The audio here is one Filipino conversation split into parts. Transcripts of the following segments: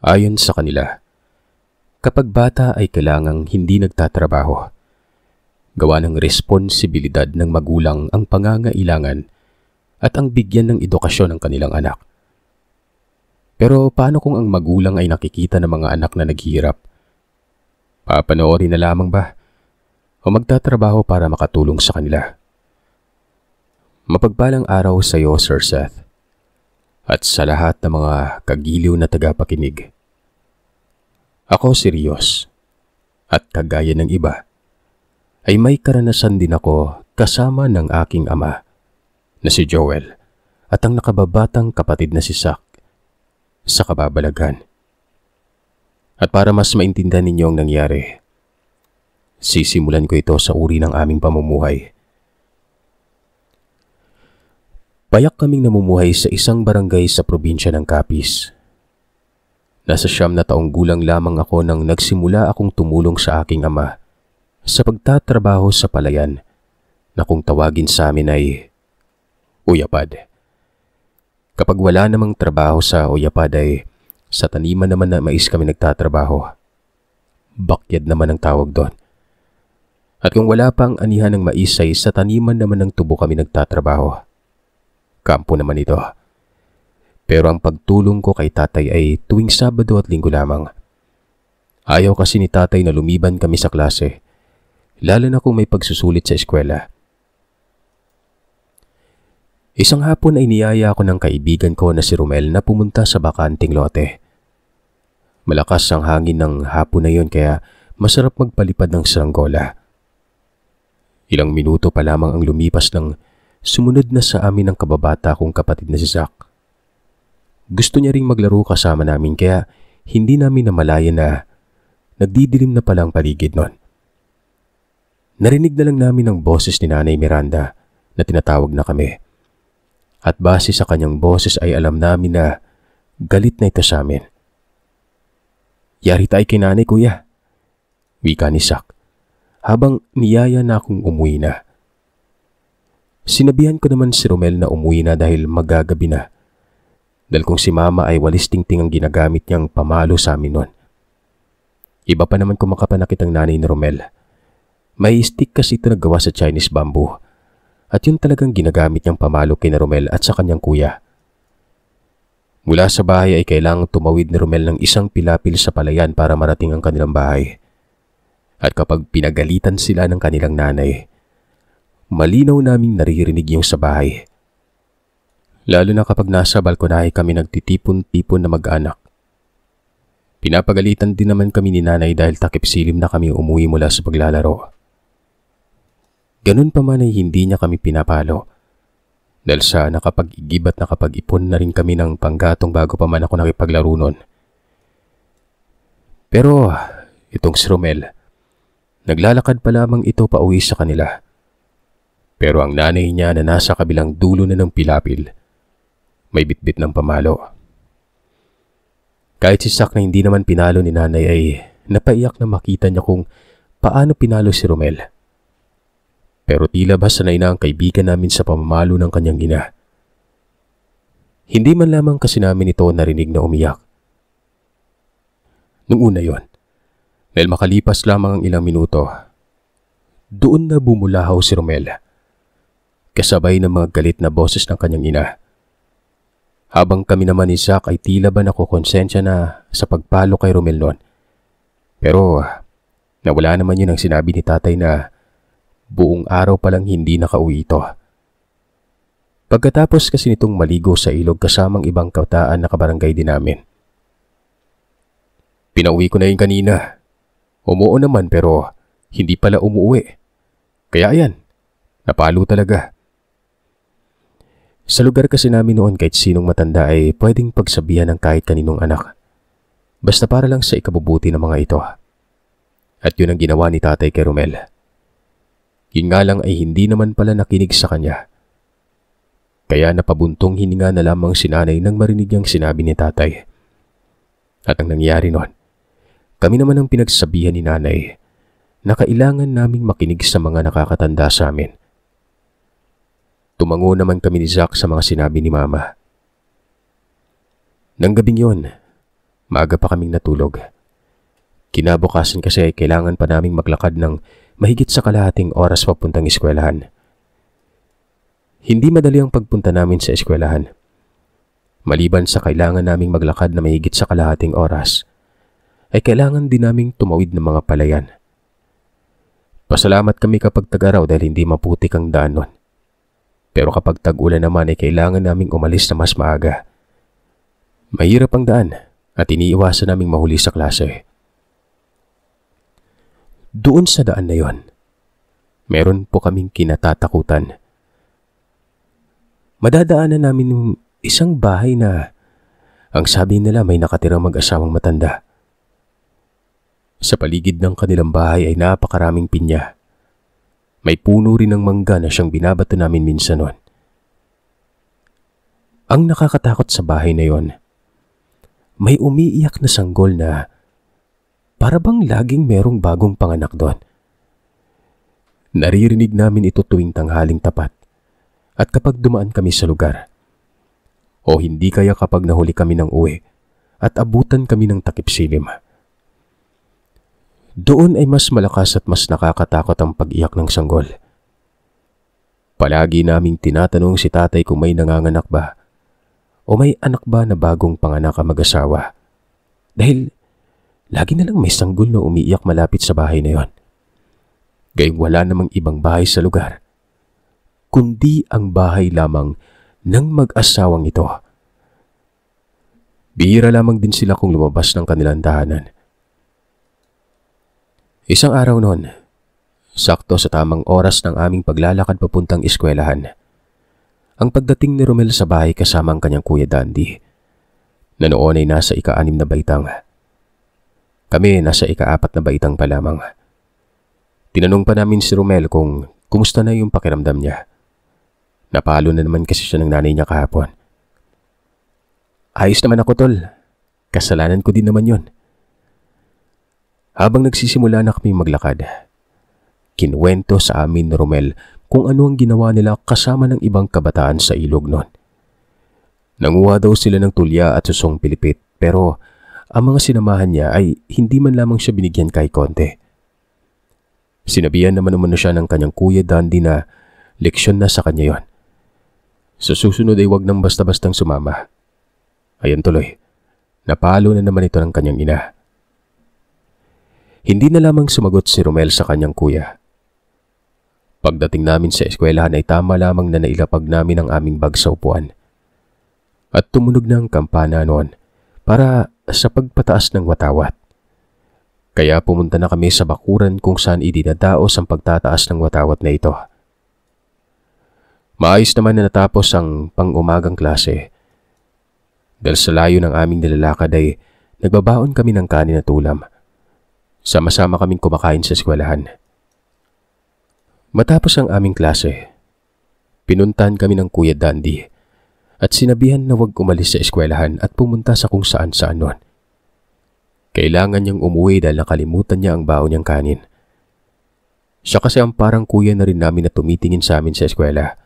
Ayon sa kanila, kapag bata ay kailangang hindi nagtatrabaho. Gawa ng responsibilidad ng magulang ang pangangailangan at ang bigyan ng edukasyon ng kanilang anak. Pero paano kung ang magulang ay nakikita ng mga anak na naghihirap? Papanoorin na lamang ba o magtatrabaho para makatulong sa kanila? Mapagpalang araw sa iyo, Sir Seth, at sa lahat ng mga kagiliw na tagapakinig. Ako si Rios, at kagaya ng iba, ay may karanasan din ako kasama ng aking ama na si Joel at ang nakababatang kapatid na si Zach sa kababalagan. At para mas maintindihan ninyo ang nangyari, sisimulan ko ito sa uri ng aming pamumuhay. Payak kaming namumuhay sa isang barangay sa probinsya ng Capiz. Nasa 9 na taong gulang lamang ako nang nagsimula akong tumulong sa aking ama sa pagtatrabaho sa palayan na kung tawagin sa amin ay uyapad. Kapag wala namang trabaho sa uyapad ay sa taniman naman na mais kami nagtatrabaho. Bakyad naman ang tawag doon. At kung wala pang anihan ng mais ay sa taniman naman ng tubo kami nagtatrabaho. Kampo naman ito. Pero ang pagtulong ko kay tatay ay tuwing Sabado at Linggo lamang. Ayaw kasi ni tatay na lumiban kami sa klase, lalo na kung may pagsusulit sa eskwela. Isang hapon ay niyaya ako ng kaibigan ko na si Romel na pumunta sa bakanting lote. Malakas ang hangin ng hapon na yun kaya masarap magpalipad ng saranggola. Ilang minuto pa lamang ang lumipas nang sumunod na sa amin ang kababata kong kapatid na si Zach. Gusto niya ring maglaro kasama namin kaya hindi namin namalayan na nagdidilim na palang paligid nun. Narinig na lang namin ang boses ni Nanay Miranda na tinatawag na kami. At base sa kanyang boses ay alam namin na galit na ito sa amin. Yari tayo kay nanay, kuya, wika ni Zach, habang niyaya na akong umuwi na. Sinabihan ko naman si Romel na umuwi na dahil magagabi na. Dahil kung si mama ay walis tingting ang ginagamit niyang pamalo sa amin nun. Iba pa naman kung makapanakit ang nanay ni Romel. May stick kasi ito na gawa sa Chinese bamboo. At yun talagang ginagamit niyang pamalo kay Romel at sa kanyang kuya. Mula sa bahay ay kailangang tumawid ni Romel ng isang pilapil sa palayan para marating ang kanilang bahay. At kapag pinagalitan sila ng kanilang nanay, malinaw naming naririnig yung sa bahay. Lalo na kapag nasa balkonahe kami nagtitipon-tipon na mag-anak. Pinapagalitan din naman kami ni nanay dahil takip silim na kami umuwi mula sa paglalaro. Ganun pa man ay hindi niya kami pinapalo. Dahil sa nakapag-igib at nakapag-ipon na rin kami ng panggatong bago pa man ako nakipaglaro nun. Pero itong si Romel, naglalakad pa lamang ito pa uwi sa kanila. Pero ang nanay niya na nasa kabilang dulo na ng pilapil, may bitbit ng pamalo. Kahit si Zach na hindi naman pinalo ni nanay ay napaiyak na makita niya kung paano pinalo si Romel. Pero tila ba sanay na ang kaibigan namin sa pamamalo ng kanyang ina. Hindi man lamang kasi namin ito narinig na umiyak. Nung una yon, dahil makalipas lamang ang ilang minuto, doon na bumulahaw si Romel, kasabay ng mga galit na boses ng kanyang ina. Habang kami naman ni Zach ay tila ba nakukonsensya na sa pagpalo kay Romel noon. Pero nawala naman yun ang sinabi ni tatay na buong araw palang hindi nakauwi ito. Pagkatapos kasi nitong maligo sa ilog kasamang ibang kautaan na kabarangay din namin. Pinauwi ko na yun kanina. Umuo naman pero hindi pala umuwi. Kaya ayan, napalo talaga. Sa lugar kasi namin noon kahit sinong matanda ay pwedeng pagsabihan ng kahit kaninong anak. Basta para lang sa ikabubuti ng mga ito. At yun ang ginawa ni tatay kay Romel. Yun nga lang ay hindi naman pala nakinig sa kanya. Kaya napabuntong hininga na lamang si nanay nang marinig ang sinabi ni tatay. At ang nangyari noon, kami naman ang pinagsabihan ni nanay na kailangan naming makinig sa mga nakakatanda sa amin. Tumango naman kami ni Zach sa mga sinabi ni mama. Nang gabing yon, Maaga pa kaming natulog. Kinabukasan kasi ay kailangan pa naming maglakad ng mahigit sa kalahating oras papuntang eskwelahan. Hindi madali ang pagpunta namin sa eskwelahan. Maliban sa kailangan naming maglakad na mahigit sa kalahating oras, ay kailangan din naming tumawid ng mga palayan. Pasalamat kami kapag tag-araw dahil hindi maputik ang daan nun. Pero kapag tag-ulan naman ay kailangan naming umalis na mas maaga. Mahirap ang daan at iniiwasan naming mahuli sa klase. Doon sa daan na yon, meron po kaming kinatatakutan. Madadaanan namin yung isang bahay na ang sabi nila may nakatirang mag-asawang matanda. Sa paligid ng kanilang bahay ay napakaraming pinya. May puno rin ng mangga na siyang binabato namin minsan noon. Ang nakakatakot sa bahay na yon, may umiiyak na sanggol na para bang laging merong bagong panganak doon. Naririnig namin ito tuwing tanghaling tapat at kapag dumaan kami sa lugar. O hindi kaya kapag nahuli kami ng uwi at abutan kami ng takip silim. Doon ay mas malakas at mas nakakatakot ang pag-iyak ng sanggol. Palagi naming tinatanong si tatay kung may nanganganak ba o may anak ba na bagong panganak ang mag-asawa. Dahil lagi na lang may sanggol na umiiyak malapit sa bahay na yon. Gayong wala namang ibang bahay sa lugar, kundi ang bahay lamang ng mag-asawang ito. Bihira lamang din sila kung lumabas ng kanilang tahanan. Isang araw noon, sakto sa tamang oras ng aming paglalakad papuntang eskwelahan, ang pagdating ni Romel sa bahay kasama ang kanyang kuya Dandy, na noon ay nasa ika-6 na baitang. Kami nasa ika-4 na baitang pa lamang. Tinanong pa namin si Romel kung kumusta na yung pakiramdam niya. Napalo na naman kasi siya ng nanay niya kahapon. Ayos naman ako, tol. Kasalanan ko din naman yon. Habang nagsisimula na kami maglakad, kinuwento sa amin ni Romel kung ano ang ginawa nila kasama ng ibang kabataan sa ilog noon. Nanguha daw sila ng tulya at susong pilipit pero ang mga sinamahan niya ay hindi man lamang siya binigyan kahit konti. Sinabihan naman siya ng kanyang kuya Dandy na leksyon na sa kanya yon. Sa susunod ay wag nang basta-bastang sumama. Ayan tuloy, napalo na naman ito ng kanyang ina. Hindi na lamang sumagot si Romel sa kanyang kuya. Pagdating namin sa eskwelahan ay tama lamang na nailapag namin ang aming bag sa upuan. At tumunog na ang kampana noon para sa pagpataas ng watawat. Kaya pumunta na kami sa bakuran kung saan idinadaos ang pagtataas ng watawat na ito. Maayos naman na natapos ang pang-umagang klase. Dahil sa layo ng aming nilalakad ay nagbabaon kami ng kanin at ulam. Sama-sama kaming kumakain sa eskwelahan. Matapos ang aming klase, pinuntahan kami ng kuya Dandy at sinabihan na huwag umalis sa eskwelahan at pumunta sa kung saan-saan noon. Kailangan niyang umuwi dahil nakalimutan niya ang baon niyang kanin. Siya kasi ang parang kuya na rin namin na tumitingin sa amin sa eskwela.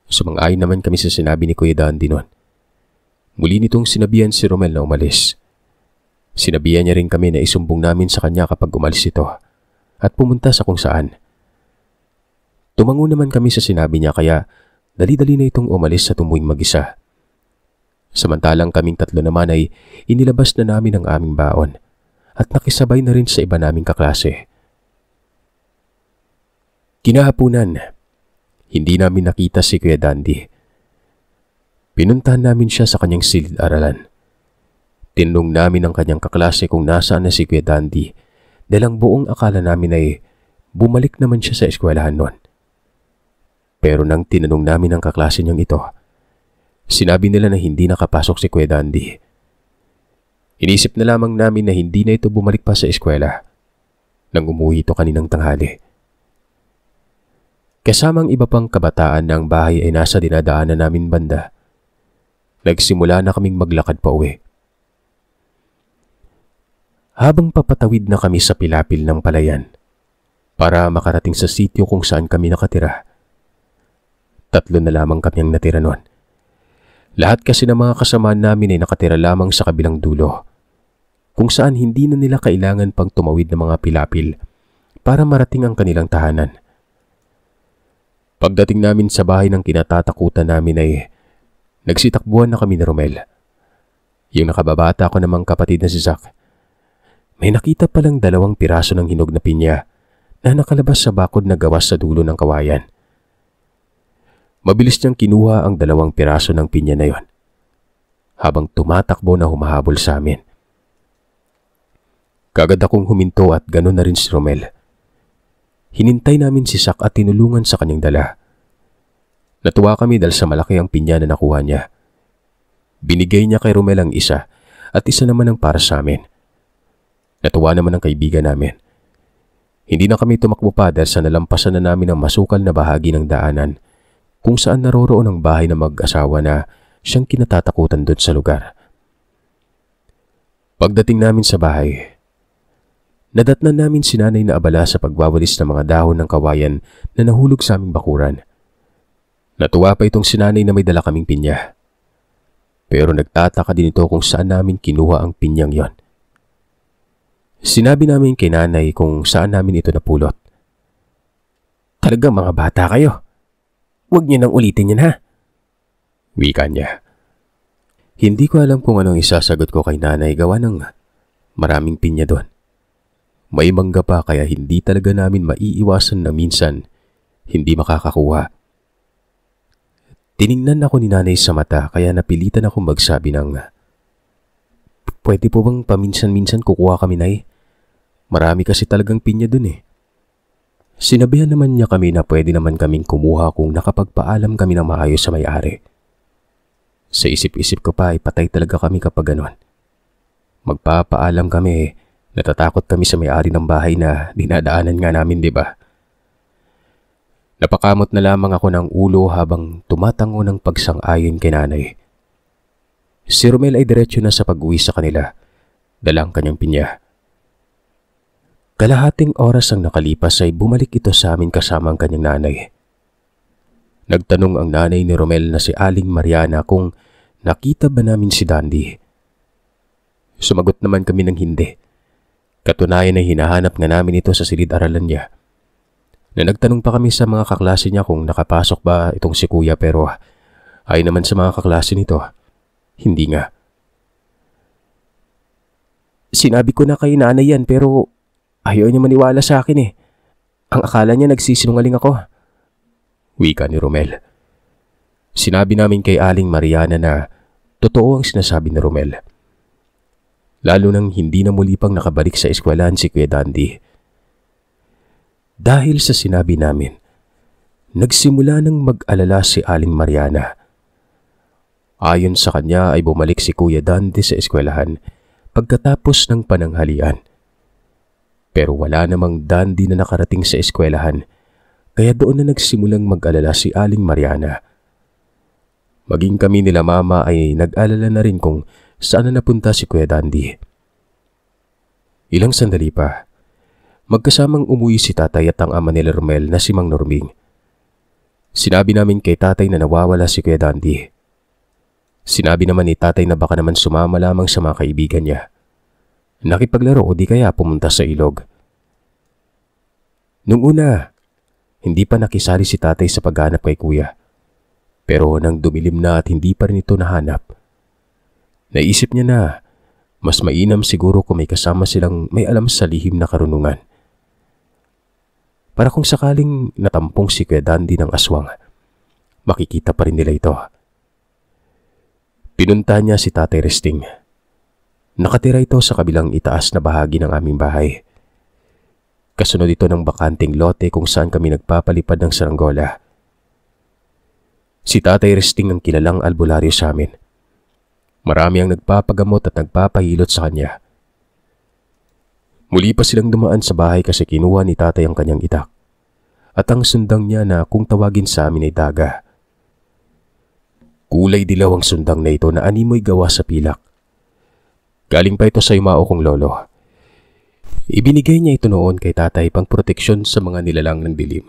Sumang-ayon naman kami sa sinabi ni kuya Dandy noon. Muli nitong sinabihan si Romel na umalis. Sinabihan niya rin kami na isumbong namin sa kanya kapag umalis ito at pumunta sa kung saan. Tumango naman kami sa sinabi niya kaya dali-dali na itong umalis sa tumuing mag-isa. Samantalang kaming tatlo naman ay inilabas na namin ang aming baon at nakisabay na rin sa iba naming kaklase. Kinahapunan, hindi namin nakita si Kuya Dandy. Pinuntahan namin siya sa kanyang silid-aralan. Tinanong namin ang kanyang kaklase kung nasaan na si Kuya Dandy dahil ang buong akala namin ay bumalik naman siya sa eskwelahan noon. Pero nang tinanong namin ang kaklase niyang ito, sinabi nila na hindi nakapasok si Kuya Dandy. Inisip na lamang namin na hindi na ito bumalik pa sa eskwela nang umuwi ito kaninang tanghali. Kasamang iba pang kabataan na ang bahay ay nasa dinadaanan namin banda, nagsimula na kaming maglakad pa uwi. Habang papatawid na kami sa pilapil ng palayan para makarating sa sitio kung saan kami nakatira, 3 na lamang kami ang natira noon. Lahat kasi ng mga kasamaan namin ay nakatira lamang sa kabilang dulo, kung saan hindi na nila kailangan pang tumawid ng mga pilapil para marating ang kanilang tahanan. Pagdating namin sa bahay ng kinatatakutan namin ay nagsitakbuhan na kami ni Romel. Yung nakababata ko namang kapatid na si Zack, may nakita palang 2 piraso ng hinog na pinya na nakalabas sa bakod na gawas sa dulo ng kawayan. Mabilis niyang kinuha ang 2 piraso ng pinya na yon, habang tumatakbo na humahabol sa amin. Kagad akong huminto at gano'n na rin si Romel. Hinintay namin si Zack at tinulungan sa kanyang dala. Natuwa kami dahil sa malaki ang pinya na nakuha niya. Binigay niya kay Romel ang isa at isa naman ang para sa amin. Natuwa naman ang kaibigan namin. Hindi na kami tumakbo pa dahil sa nalampasan na namin ang masukal na bahagi ng daanan kung saan naroroon ang bahay ng mag-asawa na siyang kinatatakutan doon sa lugar. Pagdating namin sa bahay, nadatnan namin si nanay na abala sa pagwawalis ng mga dahon ng kawayan na nahulog sa aming bakuran. Natuwa pa itong si nanay na may dala kaming pinya. Pero nagtataka din ito kung saan namin kinuha ang pinyang yon. Sinabi namin kay nanay kung saan namin ito napulot. "Talagang mga bata kayo. Huwag niyo nang ulitin yan, ha?" wika niya. Hindi ko alam kung anong isasagot ko kay nanay gawa ng maraming pinya doon. May mangga pa kaya hindi talaga namin maiiwasan na minsan hindi makakakuha. Tiningnan ako ni nanay sa mata kaya napilitan akong magsabi ng, "Pwede po bang paminsan-minsan kukuha kami, Nay? Marami kasi talagang pinya dun eh." Sinabihan naman niya kami na pwede naman kaming kumuha kung nakapagpaalam kami ng maayos sa may-ari. Sa isip-isip ko pa ay patay talaga kami kapag ganon. Magpapaalam kami, natatakot kami sa may-ari ng bahay na dinadaanan nga namin, di ba? Napakamot na lamang ako ng ulo habang tumatango ng pagsang-ayon kay nanay. Si Romel ay diretso na sa pag-uwi sa kanila, dalang kanyang pinya. Kalahating oras ang nakalipas ay bumalik ito sa amin kasama ang kanyang nanay. Nagtanong ang nanay ni Romel na si Aling Mariana kung nakita ba namin si Dandy. Sumagot naman kami ng hindi. Katunayan ay hinahanap nga namin ito sa silid-aralan niya. Na nagtanong pa kami sa mga kaklase niya kung nakapasok ba itong si Kuya pero ay naman sa mga kaklase nito, hindi nga. "Sinabi ko na kay nanay yan pero ayaw niya maniwala sa akin eh. Ang akala niya nagsisinungaling ako," wika ni Romel. Sinabi namin kay Aling Mariana na totoo ang sinasabi ni Romel. Lalo nang hindi na muli pang nakabalik sa eskwelahan si Kuya Dandy. Dahil sa sinabi namin, nagsimula nang mag-alala si Aling Mariana. Ayon sa kanya ay bumalik si Kuya Dandy sa eskwelahan pagkatapos ng pananghalian. Pero wala namang Dandy na nakarating sa eskwelahan, kaya doon na nagsimulang mag-alala si Aling Mariana. Maging kami nila mama ay nag-alala na rin kung saan na napunta si Kuya Dandy. Ilang sandali pa, magkasamang umuwi si tatay at ang ama nila Romel na si Mang Norming. Sinabi namin kay tatay na nawawala si Kuya Dandy. Sinabi naman ni tatay na baka naman sumama lamang sa mga kaibigan niya. Nakipaglaro o di kaya pumunta sa ilog. Nung una, hindi pa nakisali si tatay sa paghanap kay Kuya. Pero nang dumilim na at hindi pa rin ito nahanap, naisip niya na mas mainam siguro kung may kasama silang may alam sa lihim na karunungan. Para kung sakaling natampong si Kuya Dandy ng aswang, makikita pa rin nila ito. Pinunta niya si Tatay Resting. Nakatira ito sa kabilang itaas na bahagi ng aming bahay. Kasunod ito ng bakanting lote kung saan kami nagpapalipad ng saranggola. Si Tatay Resting ang kilalang albularyo sa amin. Marami ang nagpapagamot at nagpapahilot sa kanya. Muli pa silang dumaan sa bahay kasi kinuha ni tatay ang kanyang itak at ang sundang niya na kung tawagin sa amin ay daga. Kulay dilaw ang sundang na ito na animoy gawa sa pilak. Galing pa ito sa yumao kong lolo. Ibinigay niya ito noon kay tatay pang proteksyon sa mga nilalang ng dilim,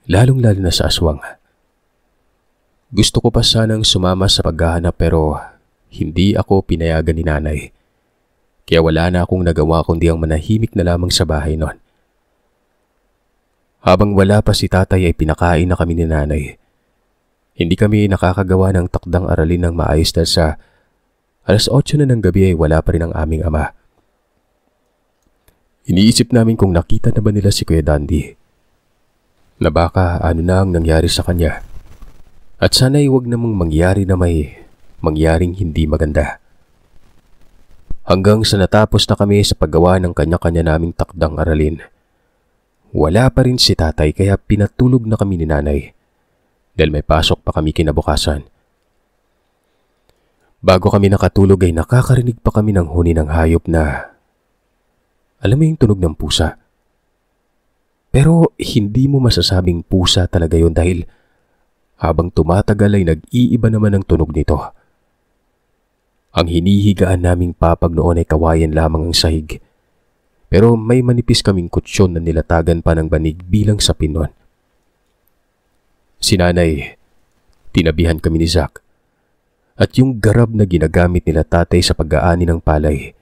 lalong-lalo na sa aswang. Gusto ko pa sanang sumama sa paghahanap pero hindi ako pinayagan ni nanay. Kaya wala na akong nagawa kundi ang manahimik na lamang sa bahay noon. Habang wala pa si tatay ay pinakain na kami ni nanay. Hindi kami nakakagawa ng takdang aralin ng maayos dahil sa 8:00 na ng gabi ay wala pa rin ang aming ama. Iniisip namin kung nakita na ba nila si Kuya Dandy. Na baka ano na ang nangyari sa kanya. At sana'y huwag namang mangyari na may mangyaring hindi maganda. Hanggang sa natapos na kami sa paggawa ng kanya-kanya naming takdang aralin. Wala pa rin si tatay kaya pinatulog na kami ni nanay dahil may pasok pa kami kinabukasan. Bago kami nakatulog ay nakakarinig pa kami ng huni ng hayop na alam mo yung tunog ng pusa. Pero hindi mo masasabing pusa talaga yun dahil habang tumatagal ay nag-iiba naman ang tunog nito. Ang hinihigaan naming papag noon ay kawayan lamang ang sahig. Pero may manipis kaming kutsyon na nilatagan pa ng banig bilang sapin noon. Si nanay, tinabihan kami ni Zack. At yung garab na ginagamit nila tatay sa pag-aani ng palay,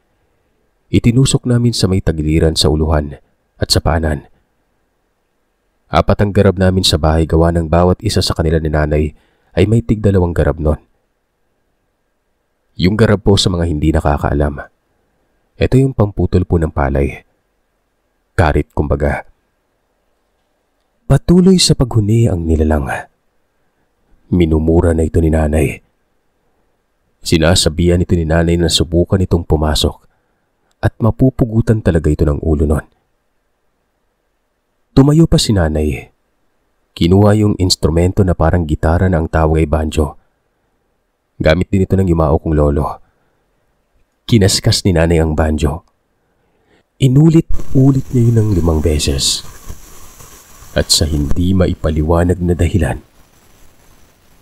itinusok namin sa may tagiliran sa uluhan at sa paanan. 4 ang garab namin sa bahay gawa ng bawat isa sa kanila ni nanay ay may tig-2 garab noon. Yung garab po sa mga hindi nakakaalam. Ito yung pamputol po ng palay. Karit kumbaga. Patuloy sa paghuni ang nilalang. Minumura na ito ni nanay. Sinasabihan ito ni nanay na subukan itong pumasok at mapupugutan talaga ito ng ulo nun. Tumayo pa si nanay. Kinuha yung instrumento na parang gitara na ang tawag ay banjo. Gamit din ito ng yumao kong lolo. Kinaskas ni nanay ang banjo. Inulit-ulit niya yun ng 5 beses. At sa hindi maipaliwanag na dahilan,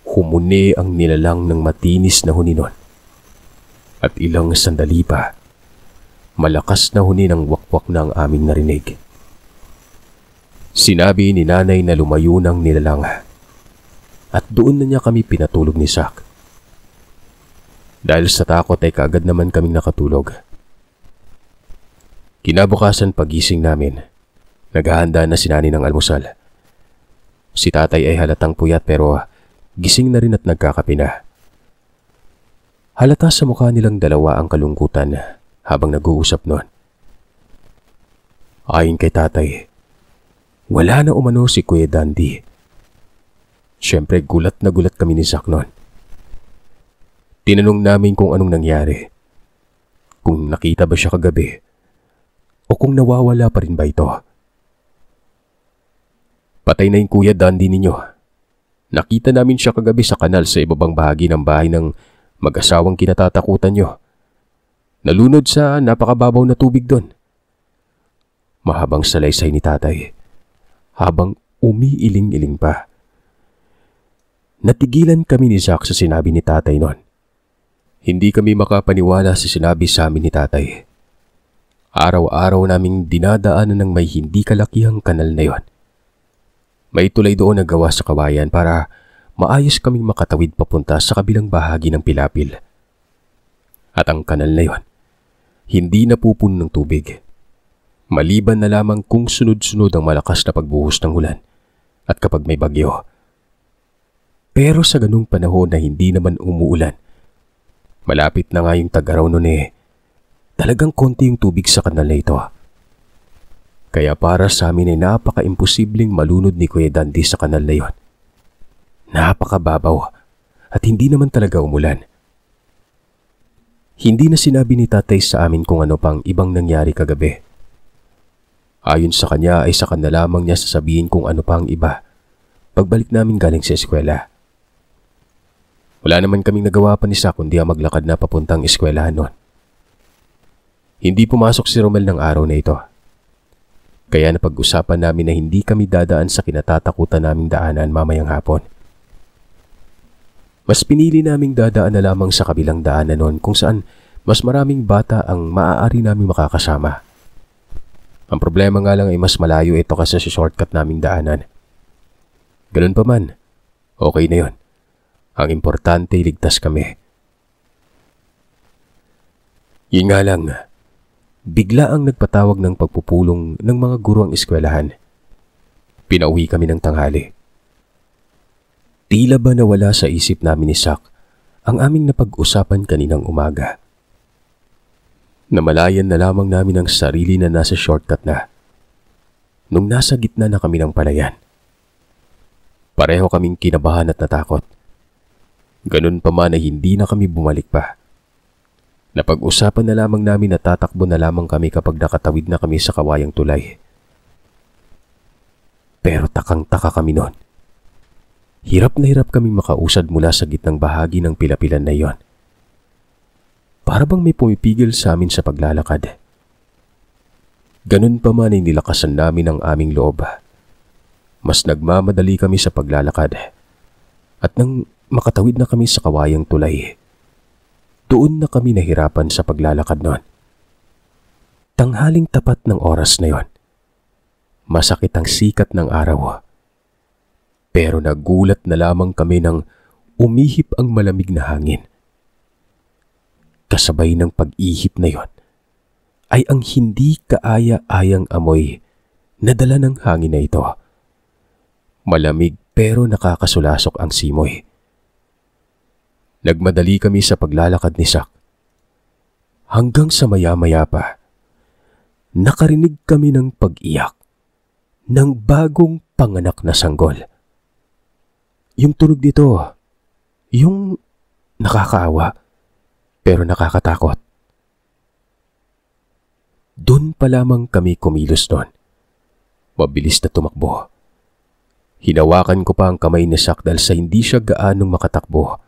humuni ang nilalang ng matinis na huni nun. At ilang sandali pa, malakas na huni ng wakwak na ang aming narinig. Sinabi ni nanay na lumayo ng nilalang at doon na niya kami pinatulog ni Zack. Dahil sa takot ay kaagad naman kaming nakatulog. Kinabukasan pagising namin, naghahanda na si nanay ng almusal. Si tatay ay halatang puyat pero gising na rin at nagkakape na. Halata sa mukha nilang dalawa ang kalungkutan habang nag-uusap noon. Ayon kay tatay, wala na umano si Kuya Dandy. Siyempre gulat na gulat kami ni Zack noon. Tinanong namin kung anong nangyari. Kung nakita ba siya kagabi o kung nawawala pa rin ba ito. Patay na yung Kuya Dandy ninyo. Nakita namin siya kagabi sa kanal sa ibabang bahagi ng bahay ng mag-asawang kinatatakutan nyo. Nalunod sa napakababaw na tubig doon. Mahabang salaysay ni tatay habang umiiling-iling pa. Natigilan kami ni Zack sa sinabi ni tatay noon. Hindi kami makapaniwala sa sinabi sa amin ni tatay. Araw-araw naming dinadaanan ng may hindi kalakihang kanal na yon. May tulay doon na gawa sa kawayan para maayos kaming makatawid papunta sa kabilang bahagi ng Pilapil. At ang kanal na yon, hindi napupuno ng tubig. Maliban na lamang kung sunod-sunod ang malakas na pagbuhos ng ulan at kapag may bagyo. Pero sa ganung panahon na hindi naman umuulan, malapit na nga yung tag-araw noon talagang konti yung tubig sa kanal na ito. Kaya para sa amin ay napaka-imposibleng malunod ni Kuya Dandy sa kanal na yon. Napakababaw at hindi naman talaga umulan. Hindi na sinabi ni tatay sa amin kung ano pang ibang nangyari kagabi. Ayon sa kanya ay saka na lamang niya sasabihin kung ano pang iba pagbalik namin galing sa eskwela. Wala naman kaming nagawa pa ni Zack kundi ang maglakad na papuntang eskwelahan noon. Hindi pumasok si Romel ng araw na ito. Kaya napag-usapan namin na hindi kami dadaan sa kinatatakutan naming daanan mamayang hapon. Mas pinili naming dadaan na lamang sa kabilang daanan noon kung saan mas maraming bata ang maaari naming makakasama. Ang problema nga lang ay mas malayo ito kasi sa shortcut naming daanan. Ganun pa man, okay na yon. Ang importante, ligtas kami. Yun nga lang, bigla ang nagpatawag ng pagpupulong ng mga guro ang eskwelahan. Pinauwi kami ng tanghali. Tila ba nawala sa isip namin ni Sak ang aming napag-usapan kaninang umaga. Namalayan na lamang namin ang sarili na nasa shortcut na. Nung nasa gitna na kami ng palayan, pareho kaming kinabahan at natakot. Ganun pa man ay hindi na kami bumalik pa. Napag-usapan na lamang namin na tatakbo na lamang kami kapag nakatawid na kami sa kawayang tulay. Pero takang-taka kami noon. Hirap na hirap kaming makausad mula sa gitnang bahagi ng pilapilan na iyon. Para bang may pumipigil sa amin sa paglalakad. Ganun pa man ay nilakasan namin ang aming loob. Mas nagmamadali kami sa paglalakad. At nang makatawid na kami sa kawayang tulay, doon na kami nahirapan sa paglalakad noon. Tanghaling tapat ng oras na yon. Masakit ang sikat ng araw. Pero nagulat na lamang kami nang umihip ang malamig na hangin. Kasabay ng pag-ihip na yon ay ang hindi kaaya-ayang amoy na dala ng hangin na ito. Malamig pero nakakasulasok ang simoy. Nagmadali kami sa paglalakad ni Sak. Hanggang sa maya-maya pa, nakarinig kami ng pag-iyak ng bagong panganak na sanggol. Yung tunog dito, yung nakakaawa pero nakakatakot. Doon pa lamang kami kumilos noon. Mabilis na tumakbo. Hinawakan ko pa ang kamay ni Sak dahil sa hindi siya gaanong makatakbo.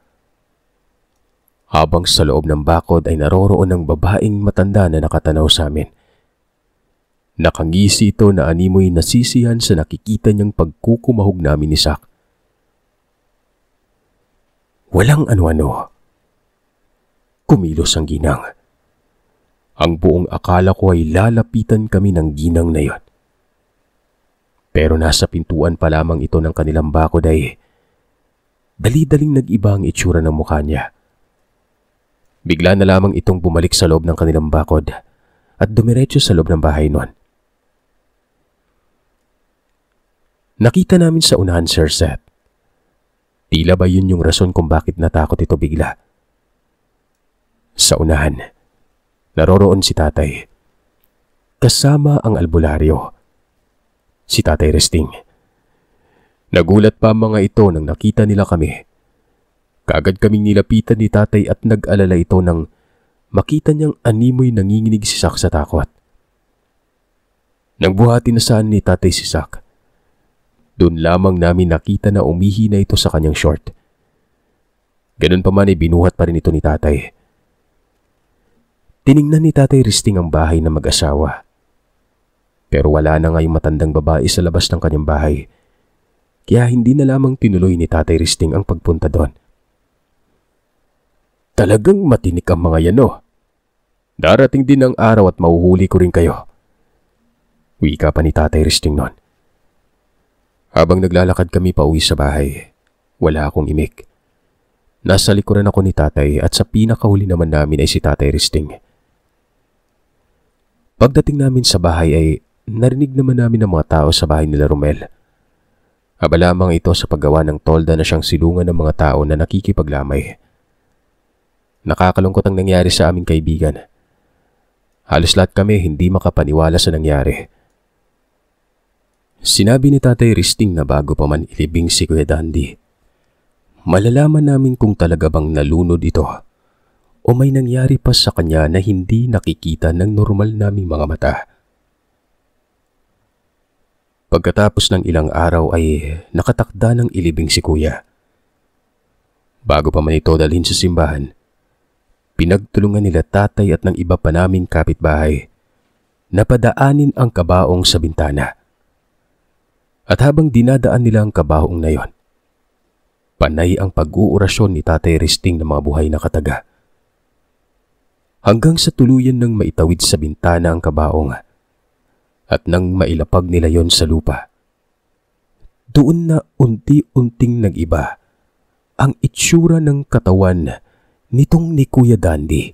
Habang sa loob ng bakod ay naroroon ng babaeng matanda na nakatanaw sa amin. Nakangisi ito na animoy nasisiyan sa nakikita niyang pagkukumahog namin ni Sak. Walang ano-ano. Kumilos ang ginang. Ang buong akala ko ay lalapitan kami ng ginang na yon. Pero nasa pintuan pa lamang ito ng kanilang bakod ay dali-daling nag-iba ang itsura ng mukha niya. Bigla na lamang itong bumalik sa loob ng kanilang bakod at dumiretso sa loob ng bahay noon. Nakita namin sa unahan, Sir Seth. Tila ba yun yung rason kung bakit natakot ito bigla? Sa unahan, naroroon si tatay. Kasama ang albularyo. Si Tatay Resting. Nagulat pa ang mga ito nang nakita nila kami. Kaagad kaming nilapitan ni tatay at nag-alala ito nang makita niyang animoy nanginginig si Sak sa takot. Nang buhati na saan ni tatay si Sak, doon lamang namin nakita na umihi na ito sa kanyang short. Ganun pa man ay binuhat pa rin ito ni tatay. Tiningnan ni Tatay Resting ang bahay na mag-asawa. Pero wala na nga yung matandang babae sa labas ng kanyang bahay. Kaya hindi na lamang tinuloy ni Tatay Resting ang pagpunta doon. Talagang matinik ang mga yan, no? Darating din ang araw at mahuhuli ko rin kayo. Wika pa ni Tatay Resting noon. Habang naglalakad kami pauwi sa bahay, wala akong imik. Nasa likuran ako ni tatay at sa pinakahuli naman namin ay si Tatay Resting. Pagdating namin sa bahay ay narinig naman namin ng mga tao sa bahay nila Romel. Aba lamang ito sa paggawa ng tolda na siyang silungan ng mga tao na nakikipaglamay. Nakakalungkot ang nangyari sa aming kaibigan. Halos lahat kami hindi makapaniwala sa nangyari. Sinabi ni Tatay Resting na bago pa man ilibing si Kuya Dandy, malalaman namin kung talaga bang nalunod ito o may nangyari pa sa kanya na hindi nakikita ng normal naming mga mata. Pagkatapos ng ilang araw ay nakatakda ng ilibing si Kuya. Bago pa man ito dalhin sa simbahan, pinagtulungan nila tatay at ng iba pa naming kapitbahay na padaanin ang kabaong sa bintana. At habang dinadaan nila ang kabaong na yon, panay ang pag-uurasyon ni Tatay Resting ng mga buhay na kataga. Hanggang sa tuluyan ng maitawid sa bintana ang kabaong at nang mailapag nila yon sa lupa, doon na unti-unting nag-iba ang itsura ng katawan nitong ni Kuya Dandy.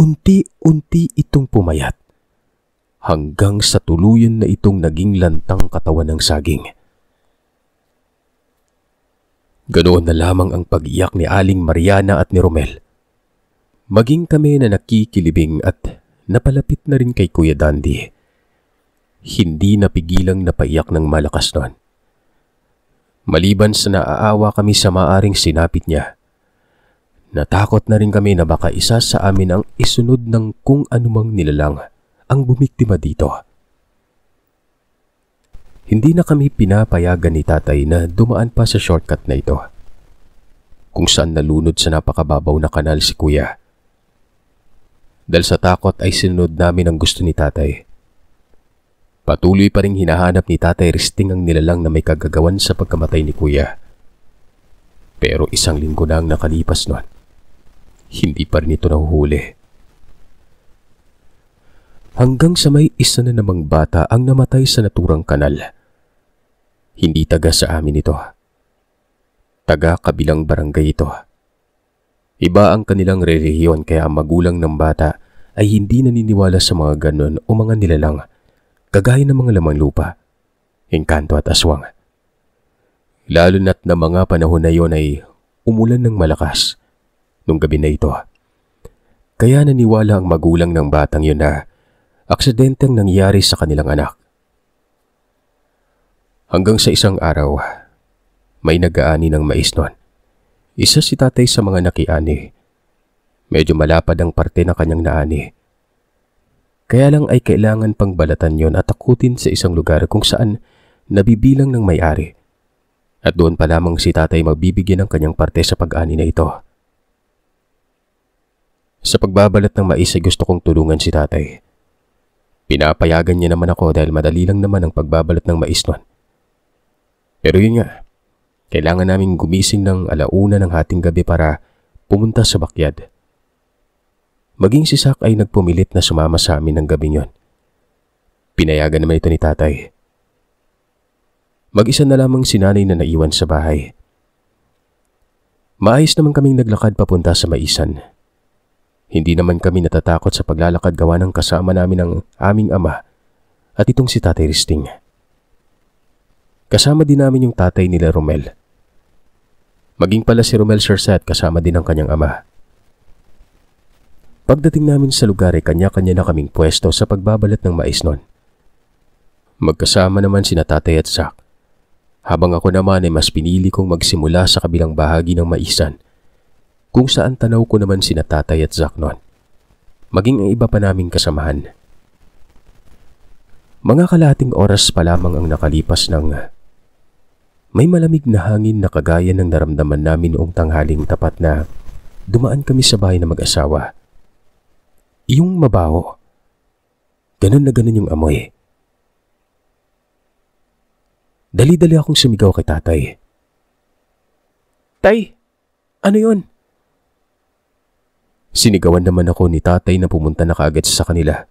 Unti-unti itong pumayat hanggang sa tuluyan na itong naging lantang katawan ng saging. Ganoon na lamang ang pag-iyak ni Aling Mariana at ni Romel. Maging kami na nakikilibing at napalapit na rin kay Kuya Dandy. Hindi napigilang napaiyak ng malakas noon. Maliban sa naaawa kami sa maaring sinapit niya, natakot na rin kami na baka isa sa amin ang isunod ng kung anumang nilalang ang bumiktima dito. Hindi na kami pinapayagan ni tatay na dumaan pa sa shortcut na ito, kung saan nalunod sa napakababaw na kanal si Kuya. Dahil sa takot ay sinunod namin ang gusto ni tatay. Patuloy pa rin hinahanap ni Tatay Risting ang nilalang na may kagagawan sa pagkamatay ni Kuya. Pero 1 linggo na ang nakalipas noon. Hindi pa rin ito nahuhuli. Hanggang sa may isa na namang bata ang namatay sa naturang kanal. Hindi taga sa amin ito. Taga kabilang barangay ito. Iba ang kanilang relihiyon kaya ang magulang ng bata ay hindi naniniwala sa mga ganon o mga nilalang, kagaya ng mga lamang lupa, engkanto at aswang. Lalo na't na mga panahon na yon ay umulan ng malakas nung gabi na ito. Kaya naniwala ang magulang ng batang yun na aksidenteng nangyari sa kanilang anak. Hanggang sa isang araw, may nag-aani ng mais noon. Isa si tatay sa mga nakiani. Medyo malapad ang parte ng kanyang naani. Kaya lang ay kailangan pang balatan yon at takutin sa isang lugar kung saan nabibilang ng may-ari. At doon pa lamang si tatay magbibigyan ng kanyang parte sa pag-ani na ito. Sa pagbabalat ng mais ay gusto kong tulungan si tatay. Pinapayagan niya naman ako dahil madali lang naman ang pagbabalat ng mais noon. Pero yun nga, kailangan naming gumising ng 1:00 ng hating gabi para pumunta sa bakyad. Maging si Sak ay nagpumilit na sumama sa amin ng gabi yon. Pinayagan naman ito ni tatay. Mag-isa na lamang si nanay na naiwan sa bahay. Maayos naman kaming naglakad papunta sa maisan. Hindi naman kami natatakot sa paglalakad gawa ng kasama namin ang aming ama at itong si Tatay Risting. Kasama din namin yung tatay nila Romel. Maging pala si Romel Sirset kasama din ang kanyang ama. Pagdating namin sa lugar ay kanya-kanya na kaming pwesto sa pagbabalat ng mais nun. Magkasama naman sina tatay at Sak. Habang ako naman ay mas pinili kong magsimula sa kabilang bahagi ng maisan, kung saan tanaw ko naman sina tatay at Sak nun. Maging ang iba pa naming kasamahan. Mga kalahating oras pa lamang ang nakalipas ng may malamig na hangin na kagaya ng naramdaman namin noong tanghaling tapat na dumaan kami sa bahay na mag-asawa. Yung mabaho. Ganun na ganun yung amoy. Dali-dali akong sumigaw kay tatay. Tay, ano yun? Sinigawan naman ako ni tatay na pumunta na kaagad sa kanila.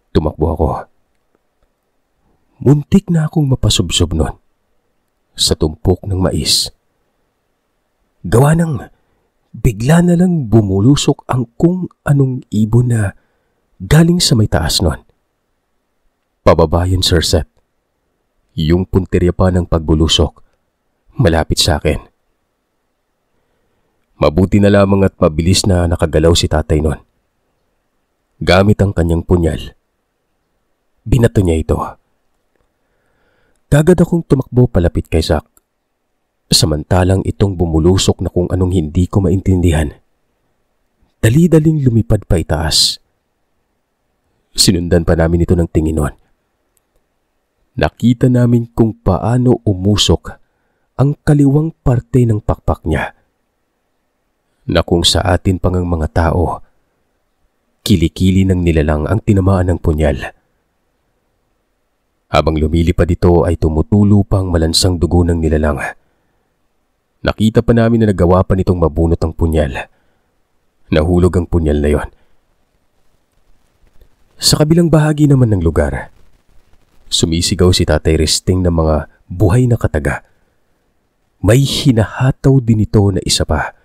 Tumakbo ako. Muntik na akong mapasubsob nun sa tumpok ng mais. Gawa ng bigla na lang bumulusok ang kung anong ibon na galing sa may taas nun. Pababa yun, Sir Seth. Yung puntirya pa ng pagbulusok, malapit sa akin. Mabuti na lamang at mabilis na nakagalaw si tatay nun. Gamit ang kanyang punyal, binato niya ito. Kagad akong tumakbo palapit kay Sak. Samantalang itong bumulusok na kung anong hindi ko maintindihan. Dali-daling lumipad pa itaas. Sinundan pa namin ito ng tingin nun. Nakita namin kung paano umusok ang kaliwang parte ng pakpak niya, na kung sa atin pang ang mga tao, kilikili ng nilalang ang tinamaan ng punyal. Habang lumilipad ito ay tumutulo pang malansang dugo ng nilalang. Nakita pa namin na nagawa pa nitong mabunot ang punyal. Nahulog ang punyal na yon. Sa kabilang bahagi naman ng lugar, sumisigaw si Tatay Risting ng mga buhay na kataga. May hinahataw din ito na isa pa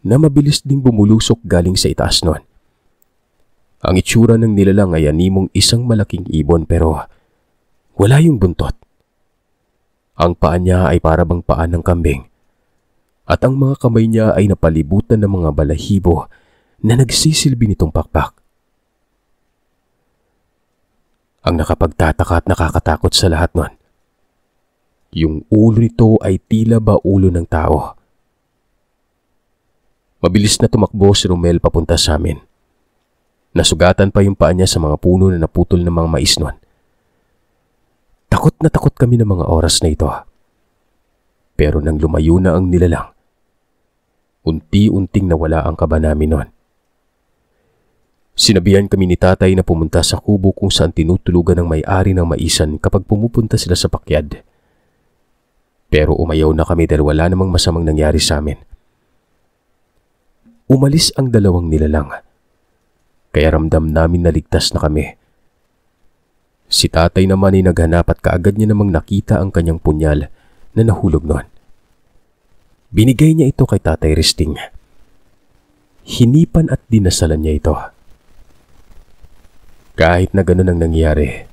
na mabilis ding bumulusok galing sa itaas nun. Ang itsura ng nilalang ay animong isang malaking ibon pero wala yung buntot. Ang paa niya ay parabang paa ng kambing at ang mga kamay niya ay napalibutan ng mga balahibo na nagsisilbi nitong pakpak. Ang nakapagtataka at nakakatakot sa lahat nun, yung ulo nito ay tila ba ulo ng tao. Mabilis na tumakbo si Romel papunta sa amin. Nasugatan pa yung paa niya sa mga puno na naputol ng mga mais nun. Takot na takot kami ng mga oras na ito. Pero nang lumayo na ang nilalang, unti-unting nawala ang kaba namin nun. Sinabihan kami ni tatay na pumunta sa kubo kung saan tinutulugan ng may-ari ng maisan kapag pumupunta sila sa pakyad. Pero umayaw na kami dahil wala namang masamang nangyari sa amin. Umalis ang dalawang nilalang, kaya ramdam namin na ligtas na kami. Si tatay naman ay naghanap at kaagad niya namang nakita ang kanyang punyal na nahulog noon. Binigay niya ito kay Tatay Risting. Hinipan at dinasalan niya ito. Kahit na ganun ang nangyari,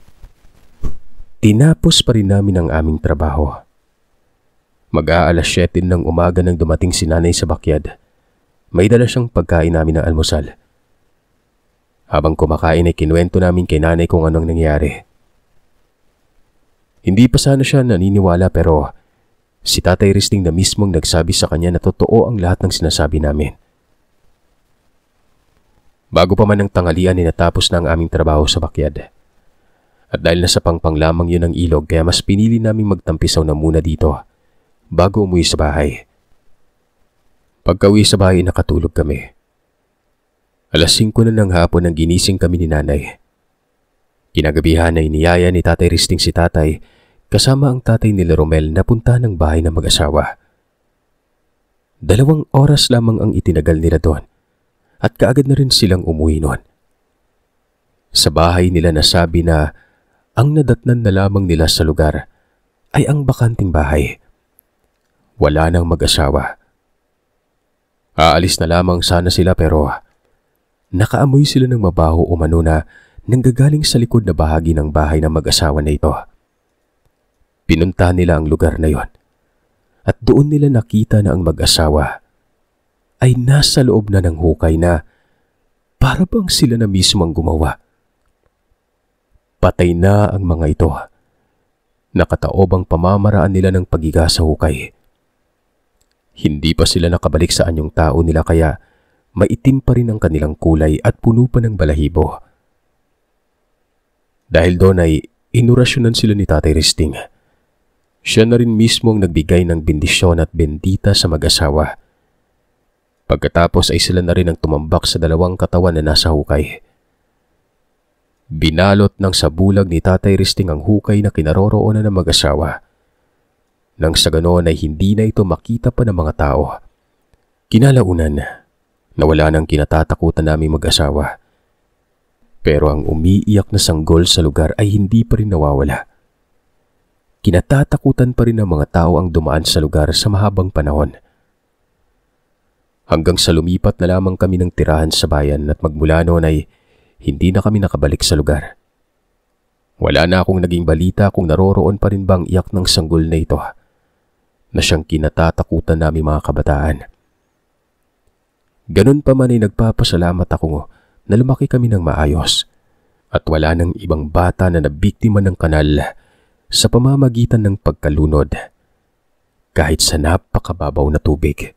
tinapos pa rin namin ang aming trabaho. Mag-aalas 7 ng umaga nang dumating si nanay sa bakyad. May dala siyang pagkain namin ng almusal. Habang kumakain ay kinuwento namin kay nanay kung anong nangyari. Hindi pa sana siya naniniwala pero si Tatay Risting na mismong nagsabi sa kanya na totoo ang lahat ng sinasabi namin. Bago pa man ang tanghalian ay natapos na ang aming trabaho sa bakyad. At dahil nasa pangpang lamang yun ang ilog kaya mas pinili naming magtampisaw na muna dito bago umuwi sa bahay. Pagka-uwi sa bahay nakatulog kami. Alas 5 na ng hapon nang ginising kami ni nanay. Kinagabihan ay niyaya ni Tatay Risting si tatay kasama ang tatay nila Romel na punta ng bahay ng mag-asawa. 2 oras lamang ang itinagal nila doon at kaagad na rin silang umuwi noon. Sa bahay nila nasabi na ang nadatnan na lamang nila sa lugar ay ang bakanting bahay. Wala nang mag-asawa. Aalis na lamang sana sila pero nakaamoy sila ng mabaho umano na nanggagaling sa likod na bahagi ng bahay ng mag-asawa na ito. Pinunta nila ang lugar na yon at doon nila nakita na ang mag-asawa ay nasa loob na ng hukay na para bang sila na mismo ang gumawa. Patay na ang mga ito. Nakataob ang pamamaraan nila ng paghiga sa hukay. Hindi pa sila nakabalik sa anyong tao nila kaya maitim pa rin ang kanilang kulay at puno pa ng balahibo. Dahil doon ay inurasyonan sila ni Tatay Risting. Siya na rin mismo ang nagbigay ng bendisyon at bendita sa mag-asawa. Pagkatapos ay sila na rin ang tumambak sa 2 katawan na nasa hukay. Binalot ng sabulag ni Tatay Risting ang hukay na kinaroroonan ng mag-asawa. Nang sa ganoon ay hindi na ito makita pa ng mga tao. Kinalaunan, nawala ng kinatatakutan naming mag-asawa. Pero ang umiiyak na sanggol sa lugar ay hindi pa rin nawawala. Kinatatakutan pa rin ng mga tao ang dumaan sa lugar sa mahabang panahon. Hanggang sa lumipat na lamang kami ng tirahan sa bayan at magmula noon ay hindi na kami nakabalik sa lugar. Wala na akong naging balita kung naroroon pa rin bang iyak ng sanggol na ito na siyang kinatatakutan namin mga kabataan. Ganun pa man ay nagpapasalamat ako na lumaki kami ng maayos at wala nang ibang bata na nabiktima ng kanal sa pamamagitan ng pagkalunod kahit sa napakababaw na tubig.